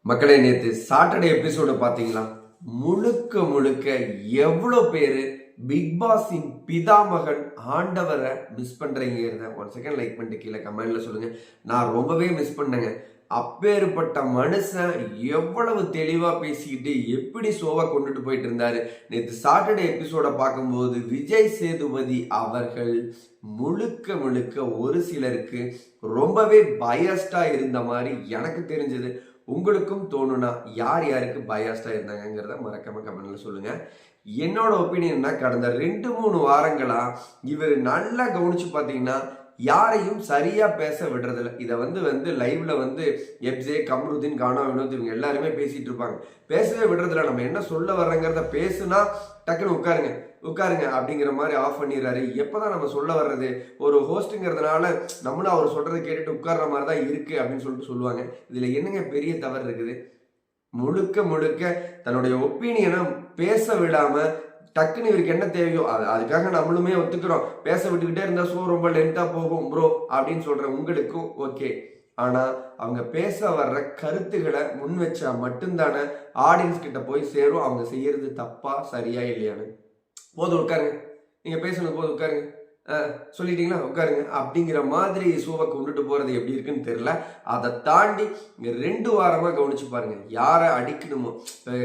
மக்களே, நேற்று சாட்டர்டே எபிசோட பார்த்தீங்களா? முழுக்க முழுக்க எவ்வளோ பேர் பிக் பாஸின் பிதாமகன் ஆண்டவரை மிஸ் பண்றீங்க? ஒன் செகண்ட் லைக் பண்ணிட்டு கீழே கமெண்ட்ல சொல்லுங்க. நான் ரொம்பவே மிஸ் பண்ணேங்க. அப்பேற்பட்ட மனுஷன் எவ்வளவு தெளிவா பேசிக்கிட்டு எப்படி ஷோவை கொண்டுட்டு போயிட்டு இருந்தாரு. நேற்று சாட்டர்டே எபிசோட பார்க்கும்போது விஜய் சேதுபதி அவர்கள் முழுக்க முழுக்க ஒரு சிலருக்கு ரொம்பவே பயஸ்டா இருந்த மாதிரி எனக்கு தெரிஞ்சது. உங்களுக்கும் தோணுனா யார் யாருக்கு பயாஸ்டா இருந்தாங்கிறத மறக்காம கமெண்ட்ல சொல்லுங்க. என்னோட ஒப்பீனியன்னா, கடந்த 2-3 வாரங்களா இவர் நல்லா கவனிச்சு பார்த்தீங்கன்னா யாரையும் சரியா பேச விடுறதில்ல. இதை வந்து லைவ்ல எப்ஜே, கம்ருதீன், கானா, வினோத் இவங்க எல்லாருமே பேசிட்டு இருப்பாங்க. பேசவே விடுறதில்ல. நம்ம என்ன சொல்ல வர்றங்கிறத பேசுனா டக்குன்னு உட்காருங்க அப்படிங்கிற மாதிரி ஆஃப் பண்ணிடுறாரு. எப்பதான் நம்ம சொல்ல வர்றது? ஒரு ஹோஸ்ட்டுங்கிறதுனால நம்மளும் அவர் சொல்றதை கேட்டுட்டு உட்கார்ற மாதிரி தான் இருக்கு அப்படின்னு சொல்லுவாங்க. இதுல என்னங்க பெரிய தவறு இருக்குது? முழுக்க முழுக்க தன்னுடைய ஒப்பீனியனை பேச விடாம டக்குன்னு இவருக்கு என்ன தேவையோ அதுக்காக நம்மளுமே ஒத்துக்கிறோம். பேச விட்டுக்கிட்டே இருந்தா ஷோ ரொம்ப லென்த்தா போகும் ப்ரோ அப்படின்னு சொல்ற உங்களுக்கும் ஓகே. ஆனா அவங்க பேச வர்ற கருத்துக்களை முன் வச்சா மட்டும்தானே ஆடியன்ஸ் கிட்ட போய் சேரும். அவங்க செய்யறது தப்பா சரியா இல்லையான்னு. போதும் உட்காருங்க, நீங்க பேசணும், போதும் உட்காருங்க, சொல்லிட்டீங்களா உட்காருங்க அப்படிங்கிற மாதிரி ஷோவை கொண்டுட்டு போறது எப்படி இருக்குன்னு தெரியல. அதை தாண்டி 2 வாரமா கவனிச்சு பாருங்க, யாரை அடிக்கணுமோ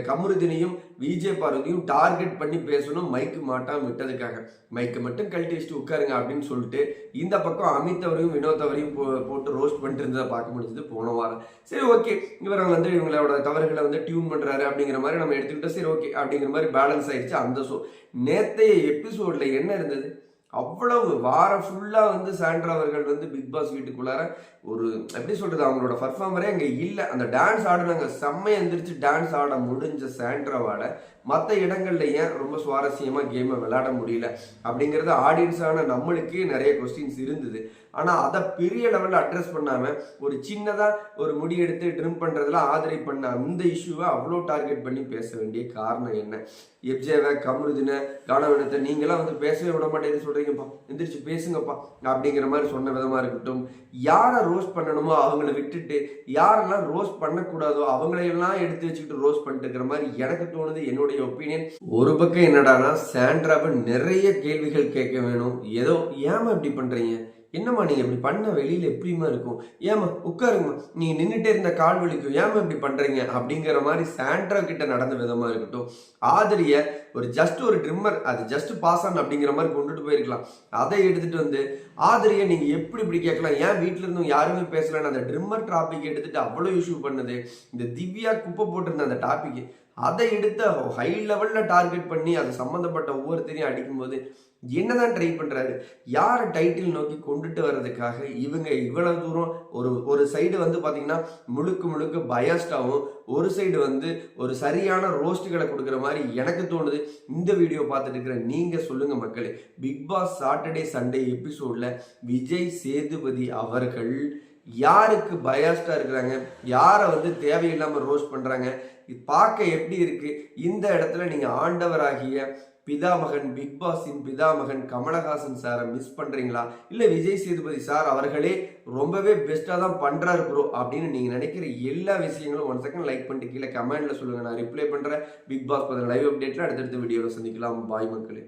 கமருதீனையும் விஜய் பார்வதியும் டார்கெட் பண்ணி பேசணும். மைக்கு மாட்டாம விட்டதுக்காக மைக்கு மட்டும் கழட்டி வச்சுட்டு உட்காருங்க அப்படின்னு சொல்லிட்டு இந்த பக்கம் அமித் அவரையும் வினோத் அவரையும் போட்டு ரோஸ்ட் பண்ணிட்டு இருந்ததை பார்க்க முடிஞ்சது போன வாரம். சரி ஓகே, இவரை இவங்களோட தவறுகளை டியூன் பண்றாரு அப்படிங்கிற மாதிரி நம்ம எடுத்துக்கிட்டோம். சரி ஓகே அப்படிங்கிற மாதிரி பேலன்ஸ் ஆயிடுச்சு அந்த ஷோ. நேத்தைய எபிசோட்ல என்ன இருந்தது? அவ்வளவு வாரம் ஃபுல்லா சாண்ட்ரா அவர்கள் பிக் பாஸ் வீட்டுக்குள்ளார ஒரு எப்படி சொல்றது, அவங்களோட பர்ஃபார்மரே அங்க இல்ல. அந்த டான்ஸ் ஆடுனாங்க, செம்மையா எந்திரிச்சு டான்ஸ் ஆட முடிஞ்ச சாண்ட்ராவால மற்ற இடங்கள்ல ஏன் ரொம்ப சுவாரஸ்யமா கேமை விளையாட முடியல அப்படிங்கறது ஆடியன்ஸான நம்மளுக்கே நிறைய கொஸ்டின்ஸ் இருந்தது. ஆனா அதை பெரிய லெவல்ல அட்ரஸ் பண்ணாம ஒரு சின்னதா ஒரு முடி எடுத்து ட்ரிம் பண்றதுல ஆதரி பண்ண அந்த இஷ்யூவை அவ்வளோ டார்கெட் பண்ணி பேச வேண்டிய காரணம் என்ன? எப்ஜேவை, கமருதீனை, கானவினத்தை நீங்களாம் பேசவே விட மாட்டேன்னு சொல்றீங்கப்பா, எந்திரிச்சு பேசுங்கப்பா அப்படிங்கிற மாதிரி சொன்ன விதமா இருக்கட்டும். யாரை ரோஸ்ட் பண்ணணுமோ அவங்கள விட்டுட்டு யாரெல்லாம் ரோஸ்ட் பண்ணக்கூடாதோ அவங்களையெல்லாம் எடுத்து வச்சுக்கிட்டு ரோஸ்ட் பண்ணிட்டு இருக்கிற மாதிரி எனக்கு தோணுது. என்னுடைய ஒப்பீனியன். ஒரு பக்கம் என்னடானா, சாண்ட்ராவை நிறைய கேள்விகள் கேட்க வேணும். ஏதோ ஏமா இப்படி பண்றீங்க, என்னம்மா நீங்க இப்படி பண்ண வெளியில எப்படிமா இருக்கும், ஏமா உட்காருங்கம்மா, நீங்க நின்றுட்டே இருந்த கால் வலிக்கும், ஏமா இப்படி பண்றீங்க அப்படிங்கிற மாதிரி சாண்ட்ரா கிட்ட நடந்த விதமா இருக்கட்டும். ஆதிரிய ஒரு ட்ரிம்மர், அது ஜஸ்ட் பாஸ் ஆன் அப்படிங்கிற மாதிரி கொண்டுட்டு போயிருக்கலாம். அதை எடுத்துட்டு ஆதிரிய நீங்க எப்படி இப்படி கேட்கலாம், ஏன் வீட்டுல இருந்தும் யாருமே பேசலன்னு அந்த ட்ரிம்மர் டாபிக் எடுத்துட்டு அவ்வளவு இஷ்யூ பண்ணுது. இந்த திவ்யா குப்பை போட்டிருந்த அந்த டாபிக் அதை எடுத்து ஹை லெவல்ல டார்கெட் பண்ணி அது சம்பந்தப்பட்ட ஒவ்வொருத்தரையும் அடிக்கும்போது என்னதான் ட்ரை பண்றாரு? யாரை டைட்டில் நோக்கி கொண்டுட்டு வர்றதுக்காக இவங்க இவ்வளவு தூரம் ஒரு சைடு பாத்தீங்கன்னா முழுக்க முழுக்க பயாஸ்டாவும், ஒரு சைடு ஒரு சரியான ரோஸ்ட்களை கொடுக்குற மாதிரி எனக்கு தோணுது. இந்த வீடியோ பார்த்துட்டு இருக்கிற நீங்க சொல்லுங்க மக்களே. பிக் பாஸ் சாட்டர்டே சண்டே எபிசோட்ல விஜய் சேதுபதி அவர்கள் யாருக்கு பயாஸ்டா இருக்கிறாங்க, யாரை தேவையில்லாம ரோஸ்ட் பண்றாங்க, பார்க்க எப்படி இருக்கு? இந்த இடத்துல நீங்க ஆண்டவராகிய பிதாமகன், பிக் பாஸின் பிதாமகன் கமலஹாசன் சாரை மிஸ் பண்றீங்களா, இல்ல விஜய் சேதுபதி சார் அவர்களே ரொம்பவே பெஸ்டா தான் பண்றாரு ப்ரோ அப்படின்னு நீங்க நினைக்கிற எல்லா விஷயங்களும் 1 செகண்ட் லைக் பண்ணிட்டு கீழே கமெண்ட்ல சொல்லுங்க. நான் ரிப்ளை பண்றேன். பிக் பாஸ் லைவ் அப்டேட்ல அடுத்தடுத்த வீடியோல சந்திக்கலாம். பாய் மக்களே.